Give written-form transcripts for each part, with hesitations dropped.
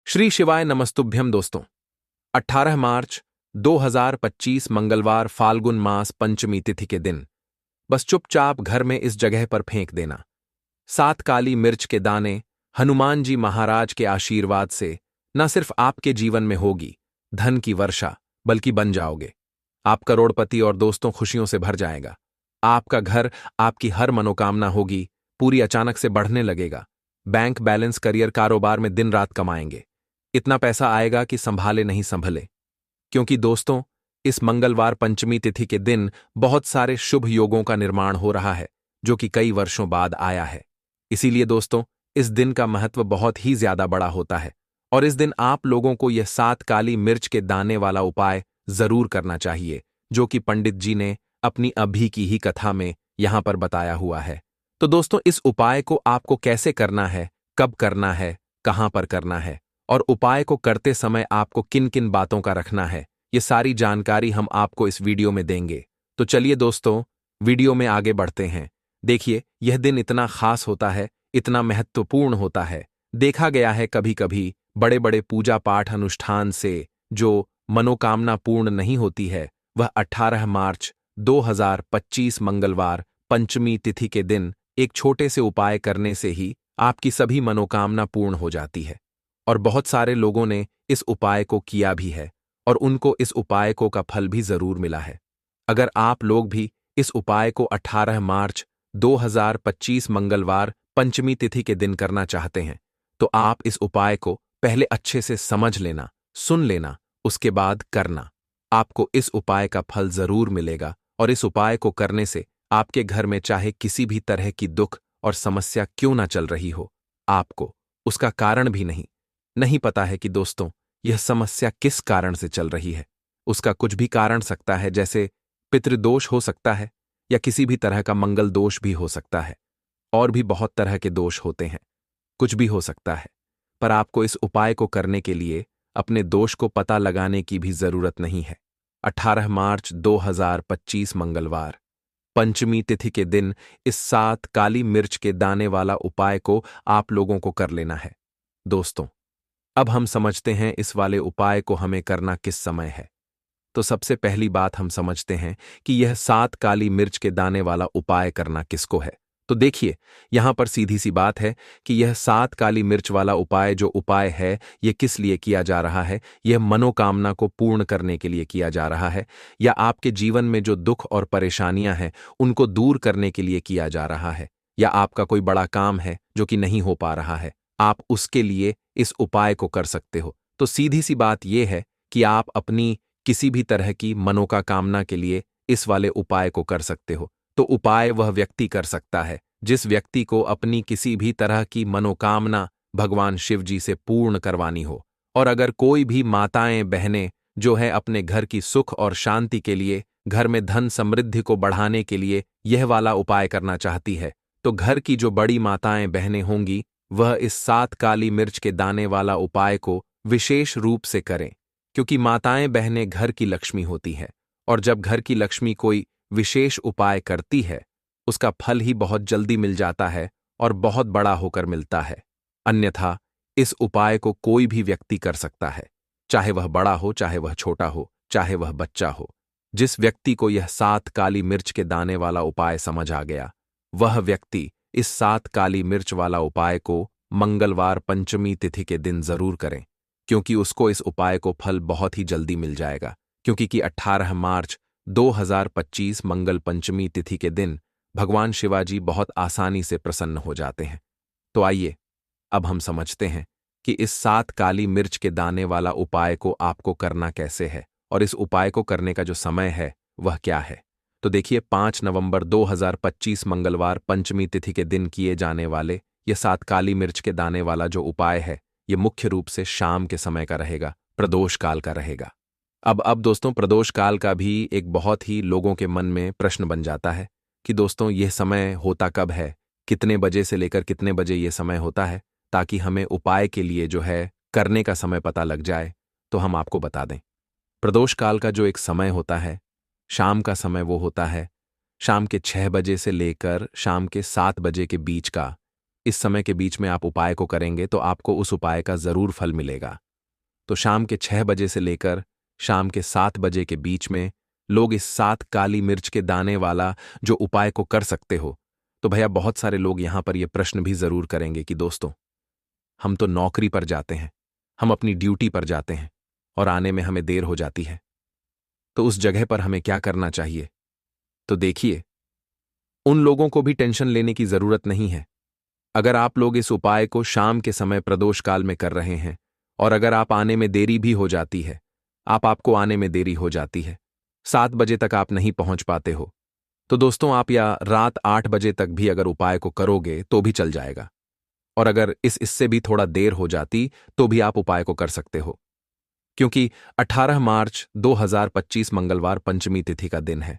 श्री शिवाय नमस्तुभ्यम दोस्तों। 18 मार्च 2025 मंगलवार फाल्गुन मास पंचमी तिथि के दिन बस चुपचाप घर में इस जगह पर फेंक देना 7 काली मिर्च के दाने। हनुमान जी महाराज के आशीर्वाद से न सिर्फ आपके जीवन में होगी धन की वर्षा, बल्कि बन जाओगे आप करोड़पति और दोस्तों खुशियों से भर जाएगा। आपका घर, आपकी हर मनोकामना होगी पूरी, अचानक से बढ़ने लगेगा। बैंक बैलेंस, करियर, कारोबार में दिन रात कमाएंगे। इतना पैसा आएगा कि संभाले नहीं संभले। क्योंकि दोस्तों, इस मंगलवार पंचमी तिथि के दिन बहुत सारे शुभ योगों का निर्माण हो रहा है जो कि कई वर्षों बाद आया है। इसीलिए दोस्तों, इस दिन का महत्व बहुत ही ज्यादा बड़ा होता है और इस दिन आप लोगों को यह 7 काली मिर्च के दाने वाला उपाय जरूर करना चाहिए, जो कि पंडित जी ने अपनी अभी की ही कथा में यहां पर बताया हुआ है। तो दोस्तों, इस उपाय को आपको कैसे करना है, कब करना है, कहां पर करना है और उपाय को करते समय आपको किन किन बातों का रखना है, ये सारी जानकारी हम आपको इस वीडियो में देंगे। तो चलिए दोस्तों, वीडियो में आगे बढ़ते हैं। देखिए, यह दिन इतना खास होता है, इतना महत्वपूर्ण होता है। देखा गया है कभी कभी बड़े बड़े पूजा पाठ अनुष्ठान से जो मनोकामना पूर्ण नहीं होती है, वह 18 मार्च 2025 मंगलवार पंचमी तिथि के दिन एक छोटे से उपाय करने से ही आपकी सभी मनोकामना पूर्ण हो जाती है। और बहुत सारे लोगों ने इस उपाय को किया भी है और उनको इस उपाय का फल भी जरूर मिला है। अगर आप लोग भी इस उपाय को 18 मार्च 2025 मंगलवार पंचमी तिथि के दिन करना चाहते हैं, तो आप इस उपाय को पहले अच्छे से समझ लेना, सुन लेना, उसके बाद करना। आपको इस उपाय का फल जरूर मिलेगा और इस उपाय को करने से आपके घर में चाहे किसी भी तरह की दुख और समस्या क्यों ना चल रही हो, आपको उसका कारण भी नहीं पता है कि दोस्तों यह समस्या किस कारण से चल रही है। उसका कुछ भी कारण सकता है, जैसे पितृदोष हो सकता है या किसी भी तरह का मंगल दोष भी हो सकता है। और भी बहुत तरह के दोष होते हैं, कुछ भी हो सकता है। पर आपको इस उपाय को करने के लिए अपने दोष को पता लगाने की भी जरूरत नहीं है। 18 मार्च 2025 मंगलवार पंचमी तिथि के दिन इस 7 काली मिर्च के दाने वाला उपाय को आप लोगों को कर लेना है। दोस्तों, अब हम समझते हैं इस वाले उपाय को हमें करना किस समय है। तो सबसे पहली बात हम समझते हैं कि यह 7 काली मिर्च के दाने वाला उपाय करना किसको है। तो देखिए, यहां पर सीधी सी बात है कि यह 7 काली मिर्च वाला उपाय जो उपाय है, यह किस लिए किया जा रहा है। यह मनोकामना को पूर्ण करने के लिए किया जा रहा है, या आपके जीवन में जो दुख और परेशानियां हैं उनको दूर करने के लिए किया जा रहा है, या आपका कोई बड़ा काम है जो कि नहीं हो पा रहा है, आप उसके लिए इस उपाय को कर सकते हो। तो सीधी सी बात यह है कि आप अपनी किसी भी तरह की मनोकामना के लिए इस वाले उपाय को कर सकते हो। तो उपाय वह व्यक्ति कर सकता है जिस व्यक्ति को अपनी किसी भी तरह की मनोकामना भगवान शिव जी से पूर्ण करवानी हो। और अगर कोई भी माताएं बहनें जो है अपने घर की सुख और शांति के लिए, घर में धन समृद्धि को बढ़ाने के लिए यह वाला उपाय करना चाहती है, तो घर की जो बड़ी माताएं बहनें होंगी वह इस 7 काली मिर्च के दाने वाला उपाय को विशेष रूप से करें। क्योंकि माताएं बहनें घर की लक्ष्मी होती हैं और जब घर की लक्ष्मी कोई विशेष उपाय करती है, उसका फल ही बहुत जल्दी मिल जाता है और बहुत बड़ा होकर मिलता है। अन्यथा इस उपाय को कोई भी व्यक्ति कर सकता है, चाहे वह बड़ा हो, चाहे वह छोटा हो, चाहे वह बच्चा हो। जिस व्यक्ति को यह 7 काली मिर्च के दाने वाला उपाय समझ आ गया, वह व्यक्ति इस 7 काली मिर्च वाला उपाय को मंगलवार पंचमी तिथि के दिन जरूर करें, क्योंकि उसको इस उपाय को फल बहुत ही जल्दी मिल जाएगा। क्योंकि 18 मार्च 2025 मंगल पंचमी तिथि के दिन भगवान शिवाजी बहुत आसानी से प्रसन्न हो जाते हैं। तो आइए अब हम समझते हैं कि इस 7 काली मिर्च के दाने वाला उपाय को आपको करना कैसे है और इस उपाय को करने का जो समय है वह क्या है। तो देखिए, 5 नवंबर 2025 मंगलवार पंचमी तिथि के दिन किए जाने वाले यह 7 काली मिर्च के दाने वाला जो उपाय है, ये मुख्य रूप से शाम के समय का रहेगा, प्रदोष काल का रहेगा। अब दोस्तों, प्रदोष काल का भी एक बहुत ही लोगों के मन में प्रश्न बन जाता है कि दोस्तों यह समय होता कब है, कितने बजे से लेकर कितने बजे यह समय होता है, ताकि हमें उपाय के लिए जो है करने का समय पता लग जाए। तो हम आपको बता दें, प्रदोष काल का जो एक समय होता है, शाम का समय, वो होता है शाम के 6 बजे से लेकर शाम के 7 बजे के बीच का। इस समय के बीच में आप उपाय को करेंगे तो आपको उस उपाय का जरूर फल मिलेगा। तो शाम के 6 बजे से लेकर शाम के 7 बजे के बीच में लोग इस 7 काली मिर्च के दाने वाला जो उपाय को कर सकते हो। तो भैया बहुत सारे लोग यहां पर यह प्रश्न भी जरूर करेंगे कि दोस्तों, हम तो नौकरी पर जाते हैं, हम अपनी ड्यूटी पर जाते हैं और आने में हमें देर हो जाती है, तो उस जगह पर हमें क्या करना चाहिए? तो देखिए, उन लोगों को भी टेंशन लेने की जरूरत नहीं है। अगर आप लोग इस उपाय को शाम के समय प्रदोष काल में कर रहे हैं और अगर आप आने में देरी भी हो जाती है, आपको आने में देरी हो जाती है, 7 बजे तक आप नहीं पहुंच पाते हो, तो दोस्तों आप या रात 8 बजे तक भी अगर उपाय को करोगे तो भी चल जाएगा। और अगर इससे भी थोड़ा देर हो जाती तो भी आप उपाय को कर सकते हो, क्योंकि 18 मार्च 2025 मंगलवार पंचमी तिथि का दिन है।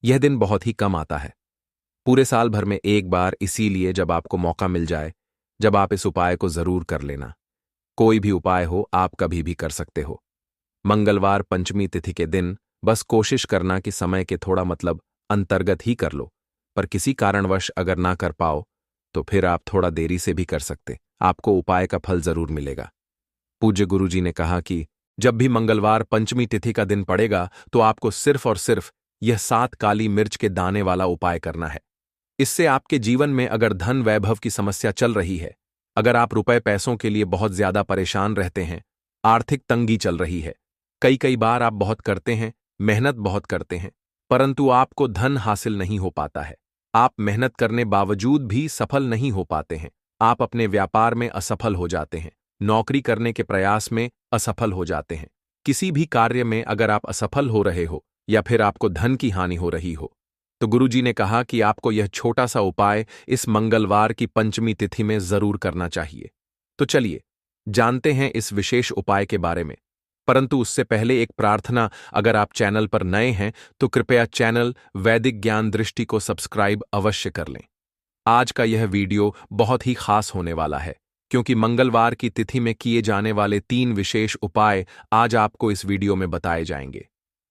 यह दिन बहुत ही कम आता है, पूरे साल भर में एक बार, इसीलिए जब आपको मौका मिल जाए, जब आप इस उपाय को जरूर कर लेना। कोई भी उपाय हो आप कभी भी कर सकते हो। मंगलवार पंचमी तिथि के दिन बस कोशिश करना कि समय के थोड़ा अंतर्गत ही कर लो, पर किसी कारणवश अगर ना कर पाओ तो फिर आप थोड़ा देरी से भी कर सकते, आपको उपाय का फल जरूर मिलेगा। पूज्य गुरुजी ने कहा कि जब भी मंगलवार पंचमी तिथि का दिन पड़ेगा तो आपको सिर्फ और सिर्फ यह 7 काली मिर्च के दाने वाला उपाय करना है। इससे आपके जीवन में अगर धन वैभव की समस्या चल रही है, अगर आप रुपए पैसों के लिए बहुत ज्यादा परेशान रहते हैं, आर्थिक तंगी चल रही है, कई कई बार आप बहुत करते हैं, मेहनत बहुत करते हैं, परंतु आपको धन हासिल नहीं हो पाता है, आप मेहनत करने बावजूद भी सफल नहीं हो पाते हैं, आप अपने व्यापार में असफल हो जाते हैं, नौकरी करने के प्रयास में असफल हो जाते हैं, किसी भी कार्य में अगर आप असफल हो रहे हो या फिर आपको धन की हानि हो रही हो, तो गुरुजी ने कहा कि आपको यह छोटा सा उपाय इस मंगलवार की पंचमी तिथि में जरूर करना चाहिए। तो चलिए जानते हैं इस विशेष उपाय के बारे में, परंतु उससे पहले एक प्रार्थना, अगर आप चैनल पर नए हैं तो कृपया चैनल वैदिक ज्ञान दृष्टि को सब्सक्राइब अवश्य कर लें। आज का यह वीडियो बहुत ही खास होने वाला है, क्योंकि मंगलवार की तिथि में किए जाने वाले 3 विशेष उपाय आज आपको इस वीडियो में बताए जाएंगे।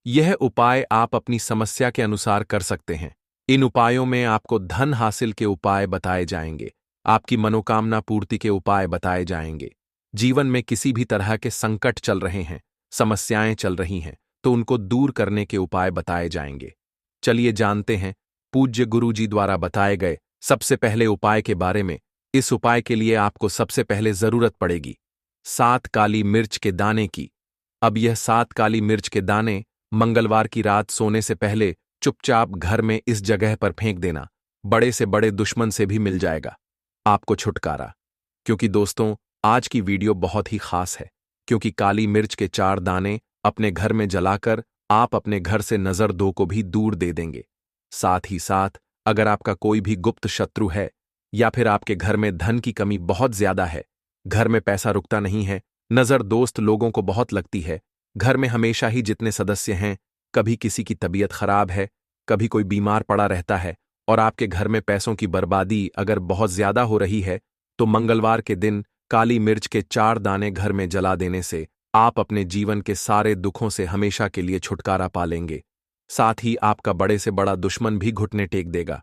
यह उपाय आप अपनी समस्या के अनुसार कर सकते हैं। इन उपायों में आपको धन हासिल के उपाय बताए जाएंगे, आपकी मनोकामना पूर्ति के उपाय बताए जाएंगे। जीवन में किसी भी तरह के संकट चल रहे हैं, समस्याएं चल रही हैं, तो उनको दूर करने के उपाय बताए जाएंगे। चलिए जानते हैं पूज्य गुरुजी द्वारा बताए गए सबसे पहले उपाय के बारे में। इस उपाय के लिए आपको सबसे पहले जरूरत पड़ेगी 7 काली मिर्च के दाने की। अब यह 7 काली मिर्च के दाने मंगलवार की रात सोने से पहले चुपचाप घर में इस जगह पर फेंक देना, बड़े से बड़े दुश्मन से भी मिल जाएगा आपको छुटकारा। क्योंकि दोस्तों आज की वीडियो बहुत ही खास है, क्योंकि काली मिर्च के 4 दाने अपने घर में जलाकर आप अपने घर से नजर 2 को भी दूर दे देंगे। साथ ही साथ अगर आपका कोई भी गुप्त शत्रु है या फिर आपके घर में धन की कमी बहुत ज्यादा है, घर में पैसा रुकता नहीं है, नजर दोस्त लोगों को बहुत लगती है, घर में हमेशा ही जितने सदस्य हैं, कभी किसी की तबीयत खराब है, कभी कोई बीमार पड़ा रहता है और आपके घर में पैसों की बर्बादी अगर बहुत ज्यादा हो रही है, तो मंगलवार के दिन काली मिर्च के 4 दाने घर में जला देने से आप अपने जीवन के सारे दुखों से हमेशा के लिए छुटकारा पा लेंगे। साथ ही आपका बड़े से बड़ा दुश्मन भी घुटने टेक देगा,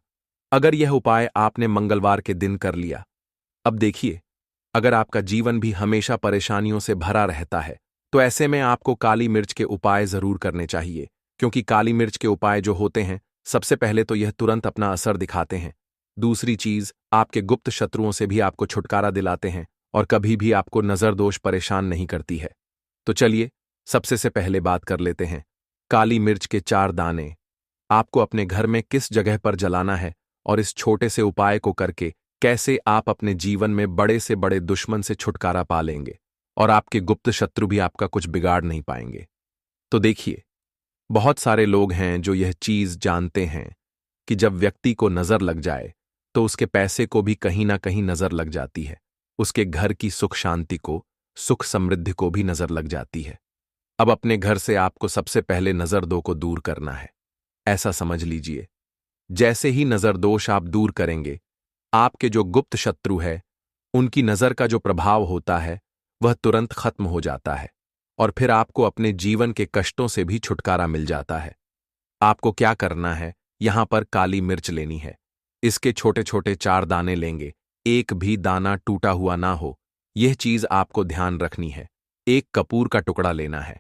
अगर यह उपाय आपने मंगलवार के दिन कर लिया। अब देखिए, अगर आपका जीवन भी हमेशा परेशानियों से भरा रहता है, तो ऐसे में आपको काली मिर्च के उपाय जरूर करने चाहिए, क्योंकि काली मिर्च के उपाय जो होते हैं, सबसे पहले तो यह तुरंत अपना असर दिखाते हैं, दूसरी चीज आपके गुप्त शत्रुओं से भी आपको छुटकारा दिलाते हैं और कभी भी आपको नजरदोष परेशान नहीं करती है। तो चलिए सबसे से पहले बात कर लेते हैं काली मिर्च के 4 दाने आपको अपने घर में किस जगह पर जलाना है और इस छोटे से उपाय को करके कैसे आप अपने जीवन में बड़े से बड़े दुश्मन से छुटकारा पा लेंगे और आपके गुप्त शत्रु भी आपका कुछ बिगाड़ नहीं पाएंगे। तो देखिए, बहुत सारे लोग हैं जो यह चीज जानते हैं कि जब व्यक्ति को नजर लग जाए तो उसके पैसे को भी कहीं ना कहीं नजर लग जाती है, उसके घर की सुख शांति को, सुख समृद्धि को भी नजर लग जाती है। अब अपने घर से आपको सबसे पहले नजर 2 को दूर करना है। ऐसा समझ लीजिए, जैसे ही नजर दोष आप दूर करेंगे, आपके जो गुप्त शत्रु है उनकी नजर का जो प्रभाव होता है वह तुरंत खत्म हो जाता है और फिर आपको अपने जीवन के कष्टों से भी छुटकारा मिल जाता है। आपको क्या करना है, यहां पर काली मिर्च लेनी है, इसके छोटे छोटे 4 दाने लेंगे, एक भी दाना टूटा हुआ ना हो, यह चीज आपको ध्यान रखनी है। एक कपूर का टुकड़ा लेना है।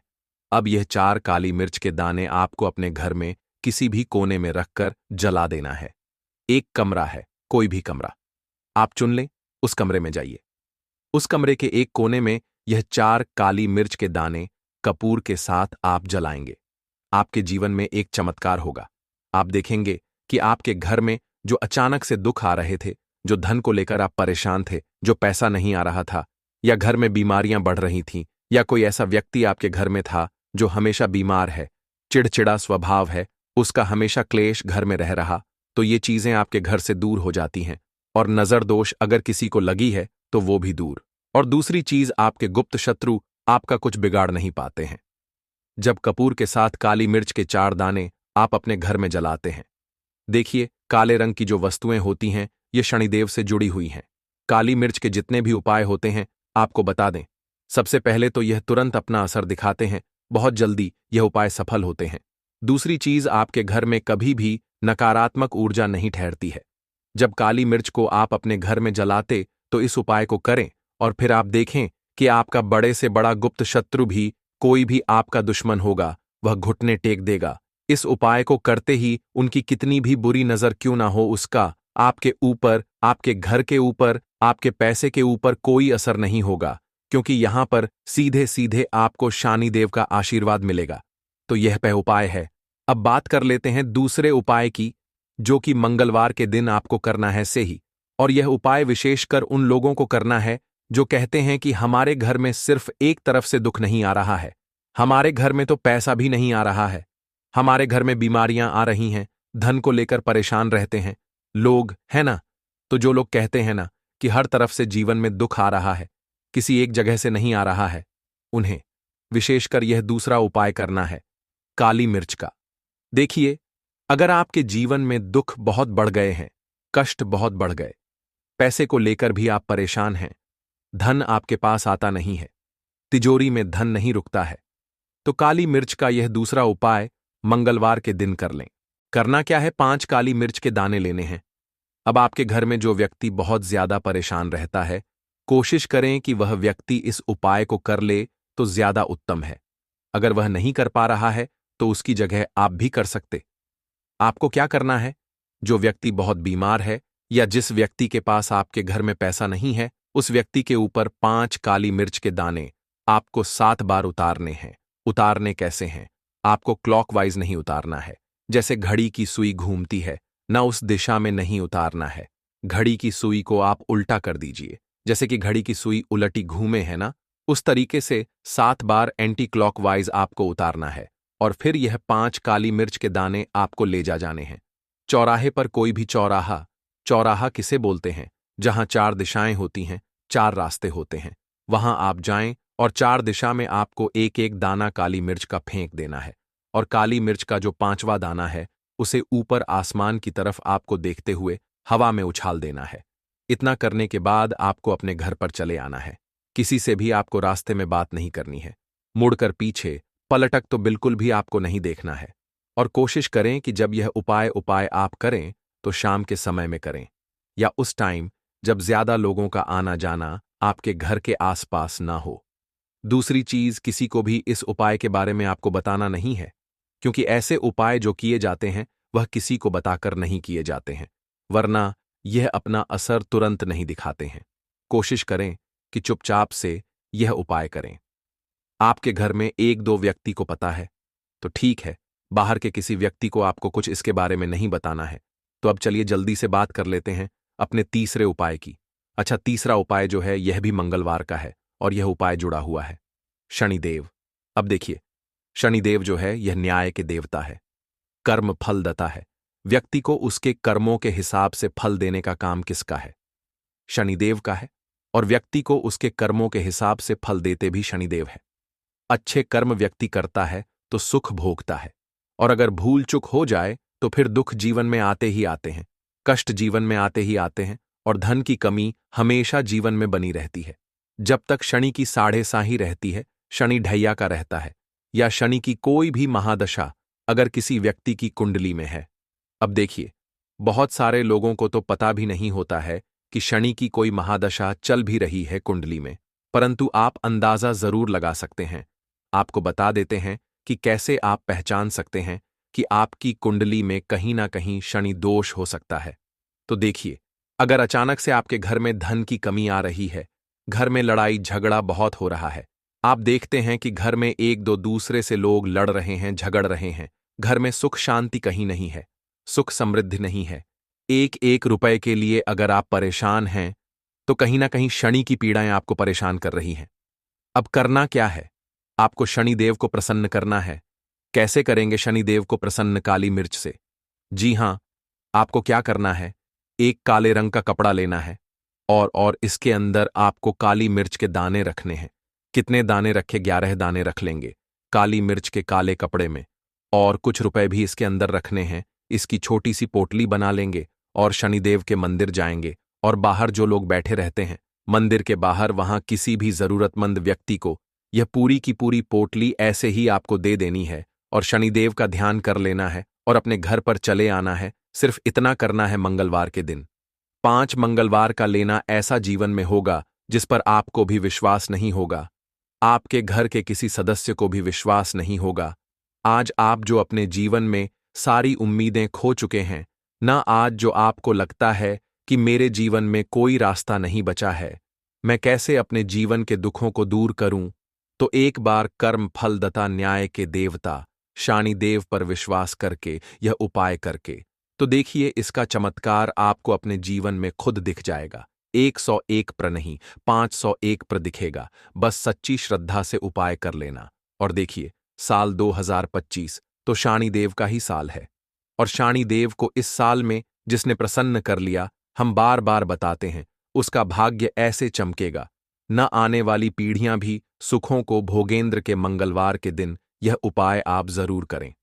अब यह 4 काली मिर्च के दाने आपको अपने घर में किसी भी कोने में रखकर जला देना है। एक कमरा है, कोई भी कमरा आप चुन लें, उस कमरे में जाइए। उस कमरे के एक कोने में यह 4 काली मिर्च के दाने कपूर के साथ आप जलाएंगे। आपके जीवन में एक चमत्कार होगा। आप देखेंगे कि आपके घर में जो अचानक से दुख आ रहे थे, जो धन को लेकर आप परेशान थे, जो पैसा नहीं आ रहा था, या घर में बीमारियां बढ़ रही थीं, या कोई ऐसा व्यक्ति आपके घर में था जो हमेशा बीमार है, चिड़चिड़ा स्वभाव है, उसका हमेशा क्लेश घर में रह रहा, तो ये चीजें आपके घर से दूर हो जाती हैं। और नजर दोष अगर किसी को लगी है तो वो भी दूर। और दूसरी चीज, आपके गुप्त शत्रु आपका कुछ बिगाड़ नहीं पाते हैं। जब कपूर के साथ काली मिर्च के 4 दाने आप अपने घर में जलाते हैं, देखिए काले रंग की जो वस्तुएं होती हैं ये शनिदेव से जुड़ी हुई हैं। काली मिर्च के जितने भी उपाय होते हैं आपको बता दें, सबसे पहले तो यह तुरंत अपना असर दिखाते हैं, बहुत जल्दी यह उपाय सफल होते हैं। दूसरी चीज, आपके घर में कभी भी नकारात्मक ऊर्जा नहीं ठहरती है। जब काली मिर्च को आप अपने घर में जलाते तो इस उपाय को करें और फिर आप देखें कि आपका बड़े से बड़ा गुप्त शत्रु भी, कोई भी आपका दुश्मन होगा, वह घुटने टेक देगा। इस उपाय को करते ही उनकी कितनी भी बुरी नजर क्यों ना हो, उसका आपके ऊपर, आपके घर के ऊपर, आपके पैसे के ऊपर कोई असर नहीं होगा, क्योंकि यहां पर सीधे सीधे आपको शनिदेव का आशीर्वाद मिलेगा। तो यह पह उपाय है। अब बात कर लेते हैं दूसरे उपाय की, जो कि मंगलवार के दिन आपको करना है से ही। और यह उपाय विशेषकर उन लोगों को करना है जो कहते हैं कि हमारे घर में सिर्फ एक तरफ से दुख नहीं आ रहा है, हमारे घर में तो पैसा भी नहीं आ रहा है, हमारे घर में बीमारियां आ रही हैं, धन को लेकर परेशान रहते हैं लोग, है ना। तो जो लोग कहते हैं ना कि हर तरफ से जीवन में दुख आ रहा है, किसी एक जगह से नहीं आ रहा है, उन्हें विशेषकर यह दूसरा उपाय करना है, काली मिर्च का। देखिए, अगर आपके जीवन में दुख बहुत बढ़ गए हैं, कष्ट बहुत बढ़ गए, पैसे को लेकर भी आप परेशान हैं, धन आपके पास आता नहीं है, तिजोरी में धन नहीं रुकता है, तो काली मिर्च का यह दूसरा उपाय मंगलवार के दिन कर लें। करना क्या है, 5 काली मिर्च के दाने लेने हैं। अब आपके घर में जो व्यक्ति बहुत ज्यादा परेशान रहता है, कोशिश करें कि वह व्यक्ति इस उपाय को कर ले तो ज्यादा उत्तम है। अगर वह नहीं कर पा रहा है तो उसकी जगह आप भी कर सकते। आपको क्या करना है, जो व्यक्ति बहुत बीमार है या जिस व्यक्ति के पास आपके घर में पैसा नहीं है, उस व्यक्ति के ऊपर 5 काली मिर्च के दाने आपको 7 बार उतारने हैं। उतारने कैसे हैं, आपको क्लॉकवाइज नहीं उतारना है, जैसे घड़ी की सुई घूमती है ना, उस दिशा में नहीं उतारना है। घड़ी की सुई को आप उल्टा कर दीजिए, जैसे कि घड़ी की सुई उलटी घूमे है ना, उस तरीके से 7 बार एंटी क्लॉकवाइज आपको उतारना है। और फिर यह 5 काली मिर्च के दाने आपको ले जाने हैं चौराहे पर। कोई भी चौराहा, चौराहा किसे बोलते हैं, जहां 4 दिशाएं होती हैं, 4 रास्ते होते हैं, वहां आप जाएं और 4 दिशा में आपको एक एक दाना काली मिर्च का फेंक देना है। और काली मिर्च का जो 5वां दाना है उसे ऊपर आसमान की तरफ आपको देखते हुए हवा में उछाल देना है। इतना करने के बाद आपको अपने घर पर चले आना है। किसी से भी आपको रास्ते में बात नहीं करनी है, मुड़कर पीछे पलटक तो बिल्कुल भी आपको नहीं देखना है। और कोशिश करें कि जब यह उपाय आप करें तो शाम के समय में करें, या उस टाइम जब ज्यादा लोगों का आना जाना आपके घर के आसपास ना हो। दूसरी चीज, किसी को भी इस उपाय के बारे में आपको बताना नहीं है, क्योंकि ऐसे उपाय जो किए जाते हैं वह किसी को बताकर नहीं किए जाते हैं, वरना यह अपना असर तुरंत नहीं दिखाते हैं। कोशिश करें कि चुपचाप से यह उपाय करें। आपके घर में 1-2 व्यक्ति को पता है तो ठीक है, बाहर के किसी व्यक्ति को आपको कुछ इसके बारे में नहीं बताना है। तो अब चलिए जल्दी से बात कर लेते हैं अपने तीसरे उपाय की। अच्छा, तीसरा उपाय जो है यह भी मंगलवार का है और यह उपाय जुड़ा हुआ है शनिदेव। अब देखिए, शनिदेव जो है यह न्याय के देवता है, कर्म फलदाता है। व्यक्ति को उसके कर्मों के हिसाब से फल देने का काम किसका है, शनिदेव का है। और व्यक्ति को उसके कर्मों के हिसाब से फल देते भी शनिदेव है। अच्छे कर्म व्यक्ति करता है तो सुख भोगता है, और अगर भूल चूक हो जाए तो फिर दुख जीवन में आते ही आते हैं, कष्ट जीवन में आते ही आते हैं, और धन की कमी हमेशा जीवन में बनी रहती है। जब तक शनि की साढ़े साही रहती है, शनि ढैया का रहता है, या शनि की कोई भी महादशा अगर किसी व्यक्ति की कुंडली में है। अब देखिए, बहुत सारे लोगों को तो पता भी नहीं होता है कि शनि की कोई महादशा चल भी रही है कुंडली में, परंतु आप अंदाजा जरूर लगा सकते हैं। आपको बता देते हैं कि कैसे आप पहचान सकते हैं कि आपकी कुंडली में कहीं ना कहीं शनि दोष हो सकता है। तो देखिए, अगर अचानक से आपके घर में धन की कमी आ रही है, घर में लड़ाई झगड़ा बहुत हो रहा है, आप देखते हैं कि घर में एक दो दूसरे से लोग लड़ रहे हैं, झगड़ रहे हैं, घर में सुख शांति कहीं नहीं है, सुख समृद्धि नहीं है, एक एक रुपए के लिए अगर आप परेशान हैं, तो कहीं ना कहीं शनि की पीड़ाएं आपको परेशान कर रही हैं। अब करना क्या है? आपको शनिदेव को प्रसन्न करना है। कैसे करेंगे शनिदेव को प्रसन्न? काली मिर्च से। जी हां, आपको क्या करना है, एक काले रंग का कपड़ा लेना है और इसके अंदर आपको काली मिर्च के दाने रखने हैं। कितने दाने रखे? 11 दाने रख लेंगे काली मिर्च के काले कपड़े में, और कुछ रुपए भी इसके अंदर रखने हैं। इसकी छोटी सी पोटली बना लेंगे और शनिदेव के मंदिर जाएंगे, और बाहर जो लोग बैठे रहते हैं मंदिर के बाहर, वहां किसी भी जरूरतमंद व्यक्ति को यह पूरी की पूरी पोटली ऐसे ही आपको दे देनी है और शनिदेव का ध्यान कर लेना है और अपने घर पर चले आना है। सिर्फ इतना करना है मंगलवार के दिन। 5 मंगलवार का लेना ऐसा जीवन में होगा जिस पर आपको भी विश्वास नहीं होगा, आपके घर के किसी सदस्य को भी विश्वास नहीं होगा। आज आप जो अपने जीवन में सारी उम्मीदें खो चुके हैं, ना आज जो आपको लगता है कि मेरे जीवन में कोई रास्ता नहीं बचा है, मैं कैसे अपने जीवन के दुखों को दूर करूं, तो एक बार कर्म फलदाता न्याय के देवता शनिदेव पर विश्वास करके, यह उपाय करके, तो देखिए इसका चमत्कार आपको अपने जीवन में खुद दिख जाएगा। 101 पर नहीं, 501 पर दिखेगा। बस सच्ची श्रद्धा से उपाय कर लेना। और देखिए, साल 2025 तो शनिदेव का ही साल है, और शनिदेव को इस साल में जिसने प्रसन्न कर लिया, हम बार बार बताते हैं, उसका भाग्य ऐसे चमकेगा, न आने वाली पीढ़ियां भी सुखों को भोगेंद्र के मंगलवार के दिन यह उपाय आप जरूर करें।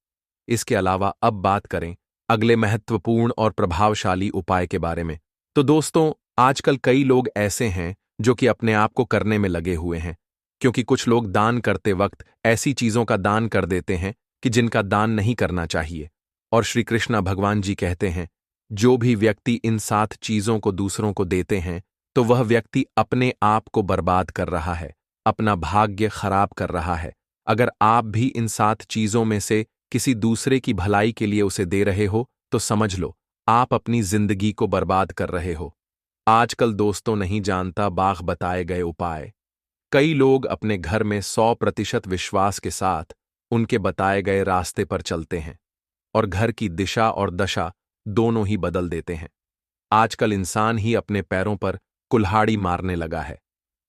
इसके अलावा अब बात करें अगले महत्वपूर्ण और प्रभावशाली उपाय के बारे में। तो दोस्तों, आजकल कई लोग ऐसे हैं जो कि अपने आप को करने में लगे हुए हैं, क्योंकि कुछ लोग दान करते वक्त ऐसी चीजों का दान कर देते हैं कि जिनका दान नहीं करना चाहिए। और श्री कृष्ण भगवान जी कहते हैं, जो भी व्यक्ति इन 7 चीजों को दूसरों को देते हैं, तो वह व्यक्ति अपने आप को बर्बाद कर रहा है, अपना भाग्य खराब कर रहा है। अगर आप भी इन 7 चीजों में से किसी दूसरे की भलाई के लिए उसे दे रहे हो, तो समझ लो आप अपनी जिंदगी को बर्बाद कर रहे हो। आजकल दोस्तों नहीं जानता बाघ बताए गए उपाय। कई लोग अपने घर में 100% विश्वास के साथ उनके बताए गए रास्ते पर चलते हैं और घर की दिशा और दशा दोनों ही बदल देते हैं। आजकल इंसान ही अपने पैरों पर कुल्हाड़ी मारने लगा है,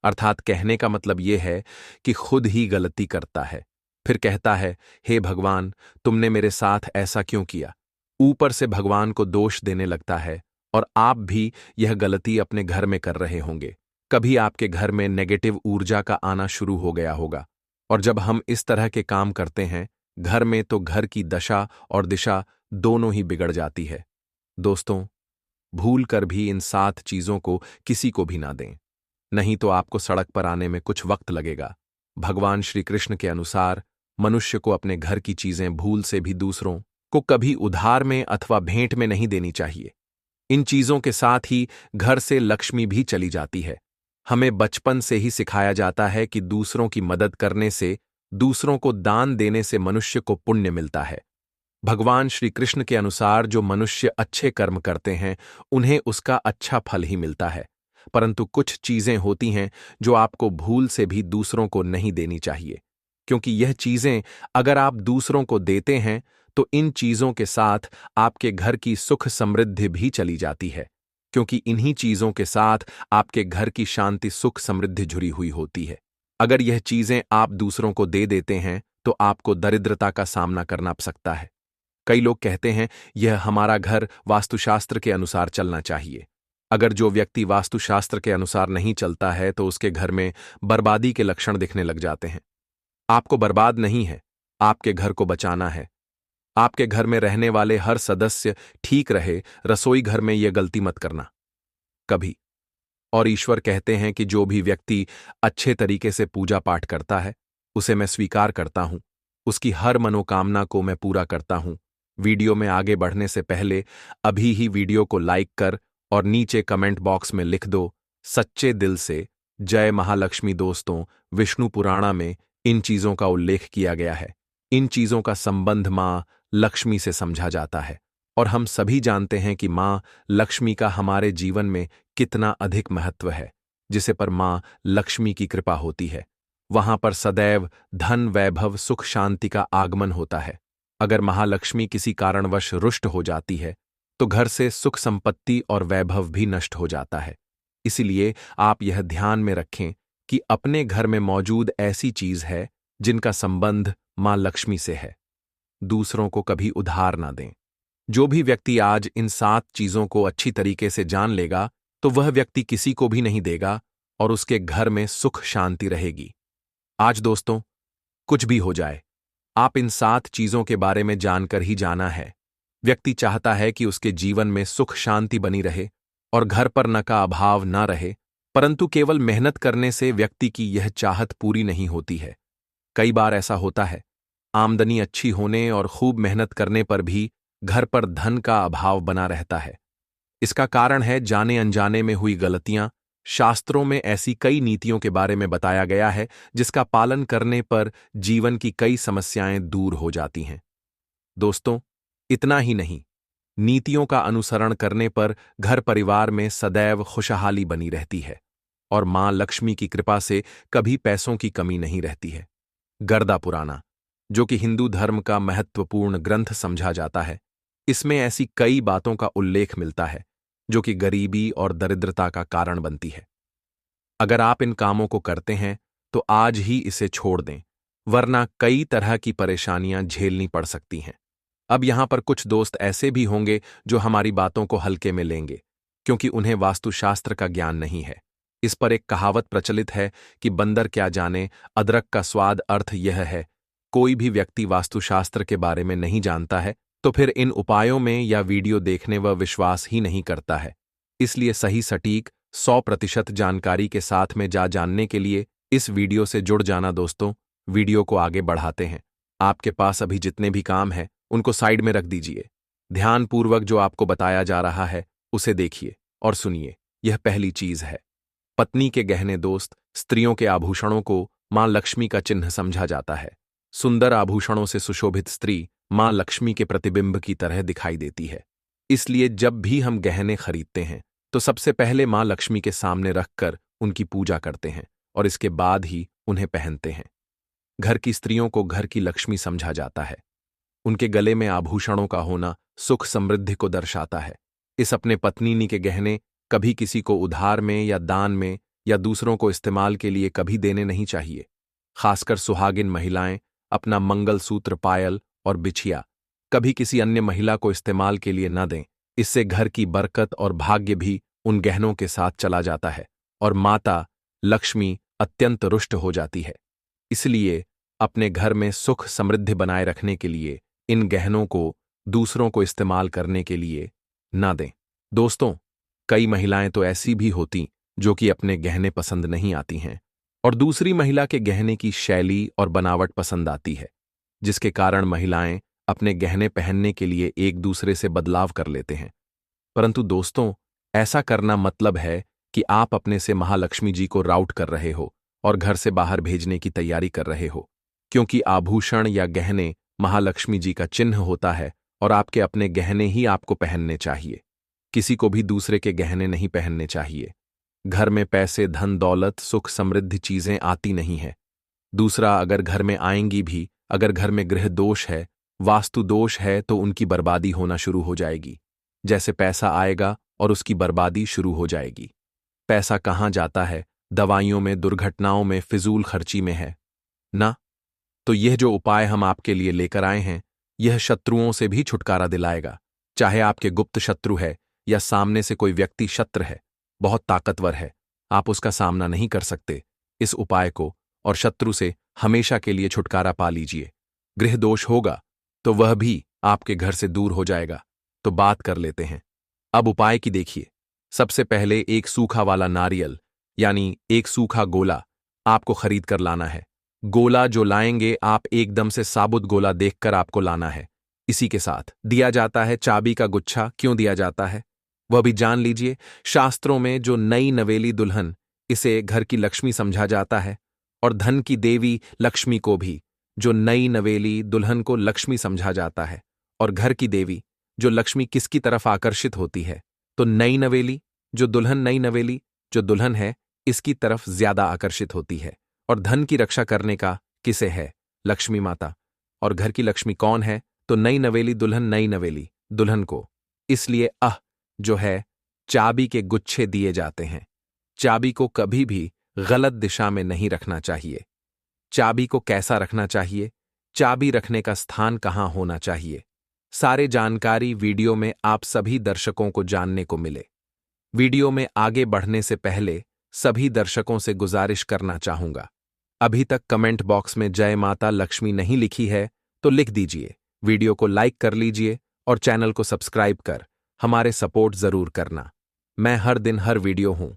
अर्थात कहने का मतलब यह है कि खुद ही गलती करता है, फिर कहता है, हे भगवान, तुमने मेरे साथ ऐसा क्यों किया। ऊपर से भगवान को दोष देने लगता है, और आप भी यह गलती अपने घर में कर रहे होंगे। कभी आपके घर में नेगेटिव ऊर्जा का आना शुरू हो गया होगा, और जब हम इस तरह के काम करते हैं घर में, तो घर की दशा और दिशा दोनों ही बिगड़ जाती है। दोस्तों, भूल कर भी इन 7 चीजों को किसी को भी ना दें, नहीं तो आपको सड़क पर आने में कुछ वक्त लगेगा। भगवान श्री कृष्ण के अनुसार मनुष्य को अपने घर की चीजें भूल से भी दूसरों को कभी उधार में अथवा भेंट में नहीं देनी चाहिए। इन चीजों के साथ ही घर से लक्ष्मी भी चली जाती है। हमें बचपन से ही सिखाया जाता है कि दूसरों की मदद करने से, दूसरों को दान देने से मनुष्य को पुण्य मिलता है। भगवान श्री कृष्ण के अनुसार जो मनुष्य अच्छे कर्म करते हैं उन्हें उसका अच्छा फल ही मिलता है, परंतु कुछ चीजें होती हैं जो आपको भूल से भी दूसरों को नहीं देनी चाहिए, क्योंकि यह चीजें अगर आप दूसरों को देते हैं तो इन चीजों के साथ आपके घर की सुख समृद्धि भी चली जाती है, क्योंकि इन्हीं चीजों के साथ आपके घर की शांति सुख समृद्धि जुड़ी हुई होती है। अगर यह चीजें आप दूसरों को दे देते हैं तो आपको दरिद्रता का सामना करना पड़ सकता है। कई लोग कहते हैं यह हमारा घर वास्तुशास्त्र के अनुसार चलना चाहिए। अगर जो व्यक्ति वास्तुशास्त्र के अनुसार नहीं चलता है तो उसके घर में बर्बादी के लक्षण दिखने लग जाते हैं। आपको बर्बाद नहीं है, आपके घर को बचाना है। आपके घर में रहने वाले हर सदस्य ठीक रहे, रसोई घर में यह गलती मत करना कभी। और ईश्वर कहते हैं कि जो भी व्यक्ति अच्छे तरीके से पूजा पाठ करता है उसे मैं स्वीकार करता हूं, उसकी हर मनोकामना को मैं पूरा करता हूं। वीडियो में आगे बढ़ने से पहले अभी ही वीडियो को लाइक कर और नीचे कमेंट बॉक्स में लिख दो सच्चे दिल से जय महालक्ष्मी। दोस्तों, विष्णु पुराणा में इन चीजों का उल्लेख किया गया है। इन चीजों का संबंध मां लक्ष्मी से समझा जाता है और हम सभी जानते हैं कि मां लक्ष्मी का हमारे जीवन में कितना अधिक महत्व है। जिसे पर मां लक्ष्मी की कृपा होती है, वहां पर सदैव धन, वैभव, सुख, शांति का आगमन होता है। अगर महालक्ष्मी किसी कारणवश रुष्ट हो जाती है तो घर से सुख, संपत्ति और वैभव भी नष्ट हो जाता है। इसीलिए आप यह ध्यान में रखें कि अपने घर में मौजूद ऐसी चीज है जिनका संबंध मां लक्ष्मी से है। दूसरों को कभी उधार ना दें। जो भी व्यक्ति आज इन 7 चीजों को अच्छी तरीके से जान लेगा तो वह व्यक्ति किसी को भी नहीं देगा और उसके घर में सुख, शांति रहेगी। आज दोस्तों, कुछ भी हो जाए, आप इन 7 चीजों के बारे में जानकर ही जाना है। व्यक्ति चाहता है कि उसके जीवन में सुख, शांति बनी रहे और घर पर न का अभाव ना रहे, परंतु केवल मेहनत करने से व्यक्ति की यह चाहत पूरी नहीं होती है। कई बार ऐसा होता है, आमदनी अच्छी होने और खूब मेहनत करने पर भी घर पर धन का अभाव बना रहता है। इसका कारण है जाने अनजाने में हुई गलतियां। शास्त्रों में ऐसी कई नीतियों के बारे में बताया गया है जिसका पालन करने पर जीवन की कई समस्याएं दूर हो जाती हैं। दोस्तों, इतना ही नहीं, नीतियों का अनुसरण करने पर घर परिवार में सदैव खुशहाली बनी रहती है और मां लक्ष्मी की कृपा से कभी पैसों की कमी नहीं रहती है। गर्दा पुराना, जो कि हिंदू धर्म का महत्वपूर्ण ग्रंथ समझा जाता है, इसमें ऐसी कई बातों का उल्लेख मिलता है जो कि गरीबी और दरिद्रता का कारण बनती है। अगर आप इन कामों को करते हैं तो आज ही इसे छोड़ दें, वरना कई तरह की परेशानियां झेलनी पड़ सकती हैं। अब यहां पर कुछ दोस्त ऐसे भी होंगे जो हमारी बातों को हल्के में लेंगे क्योंकि उन्हें वास्तुशास्त्र का ज्ञान नहीं है। इस पर एक कहावत प्रचलित है कि बंदर क्या जाने अदरक का स्वाद। अर्थ यह है, कोई भी व्यक्ति वास्तुशास्त्र के बारे में नहीं जानता है तो फिर इन उपायों में या वीडियो देखने व विश्वास ही नहीं करता है। इसलिए सही, सटीक, 100% जानकारी के साथ में जानने के लिए इस वीडियो से जुड़ जाना। दोस्तों, वीडियो को आगे बढ़ाते हैं। आपके पास अभी जितने भी काम हैं उनको साइड में रख दीजिए। ध्यानपूर्वक जो आपको बताया जा रहा है उसे देखिए और सुनिए। यह पहली चीज है, पत्नी के गहने। दोस्त, स्त्रियों के आभूषणों को मां लक्ष्मी का चिन्ह समझा जाता है। सुंदर आभूषणों से सुशोभित स्त्री मां लक्ष्मी के प्रतिबिंब की तरह दिखाई देती है। इसलिए जब भी हम गहने खरीदते हैं तो सबसे पहले मां लक्ष्मी के सामने रखकर उनकी पूजा करते हैं और इसके बाद ही उन्हें पहनते हैं। घर की स्त्रियों को घर की लक्ष्मी समझा जाता है। उनके गले में आभूषणों का होना सुख, समृद्धि को दर्शाता है। इस अपने पत्नी के गहने कभी किसी को उधार में या दान में या दूसरों को इस्तेमाल के लिए कभी देने नहीं चाहिए। खासकर सुहागिन महिलाएं अपना मंगलसूत्र, पायल और बिछिया कभी किसी अन्य महिला को इस्तेमाल के लिए न दें। इससे घर की बरकत और भाग्य भी उन गहनों के साथ चला जाता है और माता लक्ष्मी अत्यंत रुष्ट हो जाती है। इसलिए अपने घर में सुख, समृद्धि बनाए रखने के लिए इन गहनों को दूसरों को इस्तेमाल करने के लिए न दें। दोस्तों, कई महिलाएं तो ऐसी भी होती जो कि अपने गहने पसंद नहीं आती हैं और दूसरी महिला के गहने की शैली और बनावट पसंद आती है, जिसके कारण महिलाएं अपने गहने पहनने के लिए एक दूसरे से बदलाव कर लेते हैं। परंतु दोस्तों, ऐसा करना मतलब है कि आप अपने से महालक्ष्मी जी को राउट कर रहे हो और घर से बाहर भेजने की तैयारी कर रहे हो, क्योंकि आभूषण या गहने महालक्ष्मी जी का चिन्ह होता है और आपके अपने गहने ही आपको पहनने चाहिए। किसी को भी दूसरे के गहने नहीं पहनने चाहिए। घर में पैसे, धन, दौलत, सुख, समृद्धि चीजें आती नहीं है। दूसरा, अगर घर में आएंगी भी, अगर घर में गृह दोष है, वास्तु दोष है, तो उनकी बर्बादी होना शुरू हो जाएगी। जैसे पैसा आएगा और उसकी बर्बादी शुरू हो जाएगी। पैसा कहाँ जाता है? दवाइयों में, दुर्घटनाओं में, फिजूल खर्ची में है ना? तो यह जो उपाय हम आपके लिए लेकर आए हैं, यह शत्रुओं से भी छुटकारा दिलाएगा। चाहे आपके गुप्त शत्रु है या सामने से कोई व्यक्ति शत्रु है, बहुत ताकतवर है, आप उसका सामना नहीं कर सकते, इस उपाय को और शत्रु से हमेशा के लिए छुटकारा पा लीजिए। गृह दोष होगा तो वह भी आपके घर से दूर हो जाएगा। तो बात कर लेते हैं अब उपाय की। देखिए, सबसे पहले एक सूखा वाला नारियल यानी एक सूखा गोला आपको खरीद कर लाना है। गोला जो लाएंगे आप एकदम से साबुत गोला देखकर आपको लाना है। इसी के साथ दिया जाता है चाबी का गुच्छा। क्यों दिया जाता है? वह भी जान लीजिए, शास्त्रों में जो नई नवेली दुल्हन, इसे घर की लक्ष्मी समझा जाता है, और धन की देवी लक्ष्मी को भी, जो नई नवेली दुल्हन को लक्ष्मी समझा जाता है, और घर की देवी, जो लक्ष्मी किसकी तरफ आकर्षित होती है, तो नई नवेली जो दुल्हन है, इसकी तरफ ज्यादा आकर्षित होती है। और धन की रक्षा करने का किसे है? लक्ष्मी माता। और घर की लक्ष्मी कौन है? तो नई नवेली दुल्हन को। इसलिए जो है, चाबी के गुच्छे दिए जाते हैं। चाबी को कभी भी गलत दिशा में नहीं रखना चाहिए। चाबी को कैसा रखना चाहिए? चाबी रखने का स्थान कहाँ होना चाहिए? सारे जानकारी वीडियो में आप सभी दर्शकों को जानने को मिले। वीडियो में आगे बढ़ने से पहले सभी दर्शकों से गुजारिश करना चाहूंगा, अभी तक कमेंट बॉक्स में जय माता लक्ष्मी नहीं लिखी है तो लिख दीजिए, वीडियो को लाइक कर लीजिए और चैनल को सब्सक्राइब कर हमारे सपोर्ट जरूर करना। मैं हर दिन हर वीडियो हूं।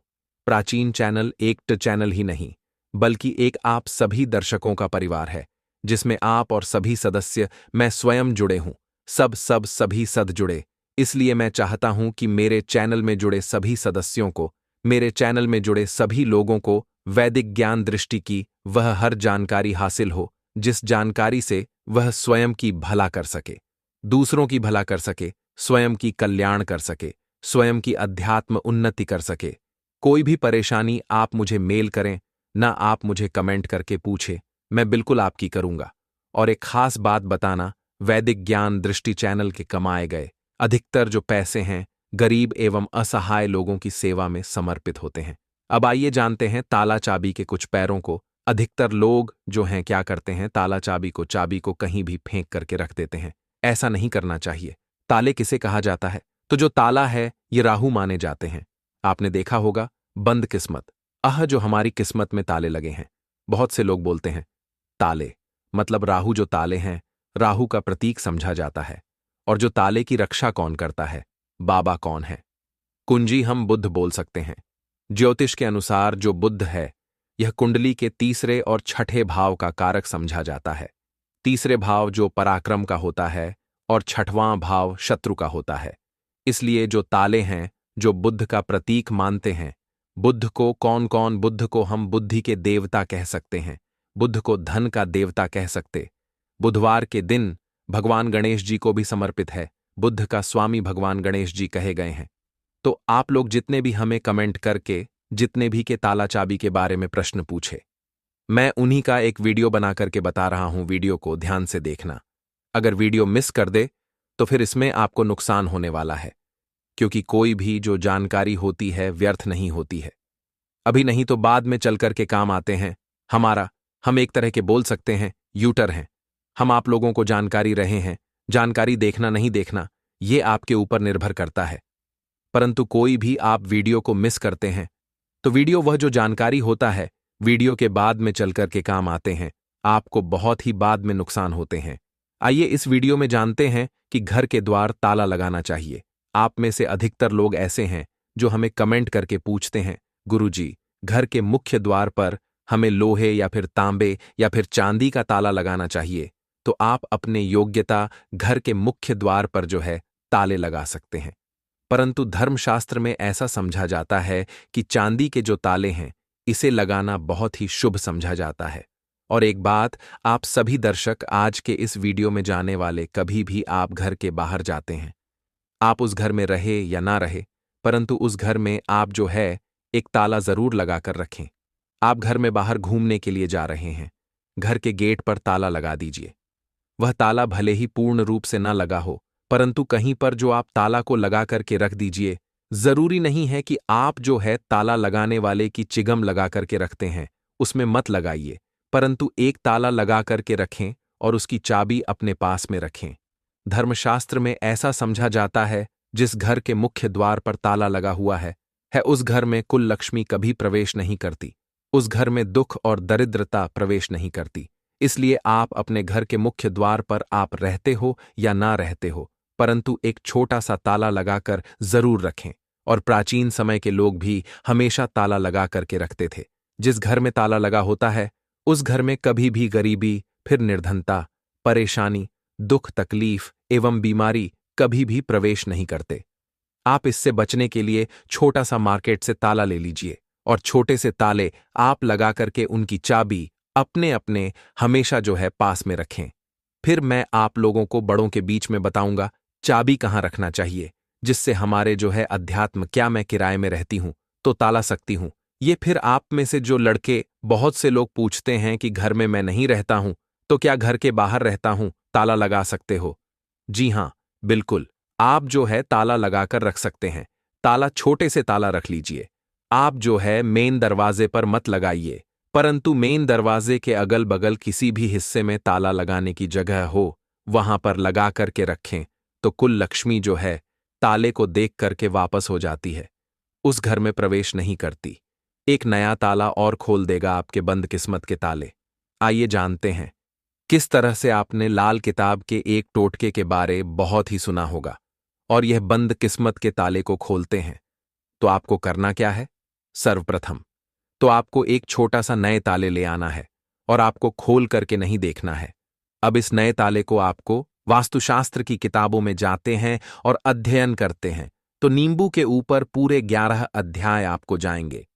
प्राचीन चैनल एक चैनल ही नहीं, बल्कि एक आप सभी दर्शकों का परिवार है, जिसमें आप और सभी सदस्य, मैं स्वयं जुड़े हूं। सभी सद जुड़े। इसलिए मैं चाहता हूं कि मेरे चैनल में जुड़े सभी सदस्यों को, मेरे चैनल में जुड़े सभी लोगों को वैदिक ज्ञान दृष्टि की वह हर जानकारी हासिल हो, जिस जानकारी से वह स्वयं की भला कर सके, दूसरों की भला कर सके, स्वयं की कल्याण कर सके, स्वयं की अध्यात्म उन्नति कर सके। कोई भी परेशानी आप मुझे मेल करें, ना आप मुझे कमेंट करके पूछे, मैं बिल्कुल आपकी करूंगा। और एक खास बात बताना, वैदिक ज्ञान दृष्टि चैनल के कमाए गए अधिकतर जो पैसे हैं, गरीब एवं असहाय लोगों की सेवा में समर्पित होते हैं। अब आइए जानते हैं ताला चाबी के कुछ पैरों को। अधिकतर लोग जो हैं क्या करते हैं, ताला चाबी को कहीं भी फेंक करके रख देते हैं। ऐसा नहीं करना चाहिए। ताले किसे कहा जाता है? तो जो ताला है ये राहु माने जाते हैं। आपने देखा होगा बंद किस्मत, जो हमारी किस्मत में ताले लगे हैं। बहुत से लोग बोलते हैं ताले मतलब राहु, जो ताले हैं राहु का प्रतीक समझा जाता है। और जो ताले की रक्षा कौन करता है? बाबा कौन है? कुंजी हम बुध बोल सकते हैं। ज्योतिष के अनुसार जो बुध है, यह कुंडली के तीसरे और छठे भाव का कारक समझा जाता है। तीसरे भाव जो पराक्रम का होता है और छठवां भाव शत्रु का होता है। इसलिए जो ताले हैं जो बुध का प्रतीक मानते हैं, बुध को बुध को हम बुद्धि के देवता कह सकते हैं, बुध को धन का देवता कह सकते। बुधवार के दिन भगवान गणेश जी को भी समर्पित है, बुध का स्वामी भगवान गणेश जी कहे गए हैं। तो आप लोग जितने भी हमें कमेंट करके जितने भी के ताला चाबी के बारे में प्रश्न पूछे, मैं उन्हीं का एक वीडियो बना करके बता रहा हूं। वीडियो को ध्यान से देखना। अगर वीडियो मिस कर दे तो फिर इसमें आपको नुकसान होने वाला है, क्योंकि कोई भी जो जानकारी होती है व्यर्थ नहीं होती है। अभी नहीं तो बाद में चल करके काम आते हैं। हम एक तरह के बोल सकते हैं यूटर हैं। हम आप लोगों को जानकारी रहे हैं, जानकारी देखना नहीं देखना ये आपके ऊपर निर्भर करता है। परंतु कोई भी आप वीडियो को मिस करते हैं तो वीडियो वह जो जानकारी होता है वीडियो के बाद में चल कर के काम आते हैं, आपको बहुत ही बाद में नुकसान होते हैं। आइए इस वीडियो में जानते हैं कि घर के द्वार ताला लगाना चाहिए। आप में से अधिकतर लोग ऐसे हैं जो हमें कमेंट करके पूछते हैं, गुरुजी घर के मुख्य द्वार पर हमें लोहे या फिर तांबे या फिर चांदी का ताला लगाना चाहिए। तो आप अपने योग्यता घर के मुख्य द्वार पर जो है ताले लगा सकते हैं। परंतु धर्मशास्त्र में ऐसा समझा जाता है कि चांदी के जो ताले हैं इसे लगाना बहुत ही शुभ समझा जाता है। और एक बात, आप सभी दर्शक आज के इस वीडियो में जाने वाले, कभी भी आप घर के बाहर जाते हैं, आप उस घर में रहे या ना रहे, परंतु उस घर में आप जो है एक ताला जरूर लगा कर रखें। आप घर में बाहर घूमने के लिए जा रहे हैं, घर के गेट पर ताला लगा दीजिए। वह ताला भले ही पूर्ण रूप से ना लगा हो, परंतु कहीं पर जो आप ताला को लगा करके रख दीजिए। जरूरी नहीं है कि आप जो है ताला लगाने वाले की चिगम लगा करके रखते हैं उसमें मत लगाइए, परंतु एक ताला लगा करके रखें और उसकी चाबी अपने पास में रखें। धर्मशास्त्र में ऐसा समझा जाता है, जिस घर के मुख्य द्वार पर ताला लगा हुआ है उस घर में कुल लक्ष्मी कभी प्रवेश नहीं करती, उस घर में दुख और दरिद्रता प्रवेश नहीं करती। इसलिए आप अपने घर के मुख्य द्वार पर आप रहते हो या ना रहते हो, परंतु एक छोटा सा ताला लगाकर जरूर रखें। और प्राचीन समय के लोग भी हमेशा ताला लगा करके रखते थे। जिस घर में ताला लगा होता है उस घर में कभी भी गरीबी, फिर निर्धनता, परेशानी, दुख तकलीफ एवं बीमारी कभी भी प्रवेश नहीं करते। आप इससे बचने के लिए छोटा सा मार्केट से ताला ले लीजिए और छोटे से ताले आप लगा करके उनकी चाबी अपने अपने हमेशा पास में रखें। फिर मैं आप लोगों को बड़ों के बीच में बताऊंगा चाबी कहाँ रखना चाहिए, जिससे हमारे अध्यात्म। क्या मैं किराए में रहती हूं तो ताला सकती हूं? ये फिर आप में से जो लड़के बहुत से लोग पूछते हैं कि घर में मैं नहीं रहता हूं तो क्या घर के बाहर रहता हूं ताला लगा सकते हो? जी हां, बिल्कुल। आप ताला लगाकर रख सकते हैं। ताला छोटे से ताला रख लीजिए। आप मेन दरवाजे पर मत लगाइए, परंतु मेन दरवाजे के अगल बगल किसी भी हिस्से में ताला लगाने की जगह हो वहां पर लगा करके रखें तो कुल लक्ष्मी ताले को देख करके वापस हो जाती है, उस घर में प्रवेश नहीं करती। एक नया ताला और खोल देगा आपके बंद किस्मत के ताले। आइए जानते हैं किस तरह से। आपने लाल किताब के एक टोटके के बारे बहुत ही सुना होगा और यह बंद किस्मत के ताले को खोलते हैं। तो आपको करना क्या है? सर्वप्रथम तो आपको एक छोटा सा नए ताले ले आना है और आपको खोल करके नहीं देखना है। अब इस नए ताले को आपको वास्तुशास्त्र की किताबों में जाते हैं और अध्ययन करते हैं तो नींबू के ऊपर पूरे 11 अध्याय आपको जाएंगे,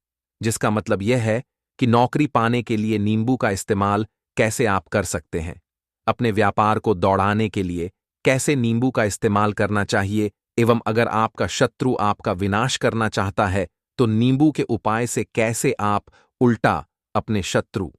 जिसका मतलब यह है कि नौकरी पाने के लिए नींबू का इस्तेमाल कैसे आप कर सकते हैं, अपने व्यापार को दौड़ाने के लिए कैसे नींबू का इस्तेमाल करना चाहिए, एवं अगर आपका शत्रु आपका विनाश करना चाहता है तो नींबू के उपाय से कैसे आप उल्टा अपने शत्रु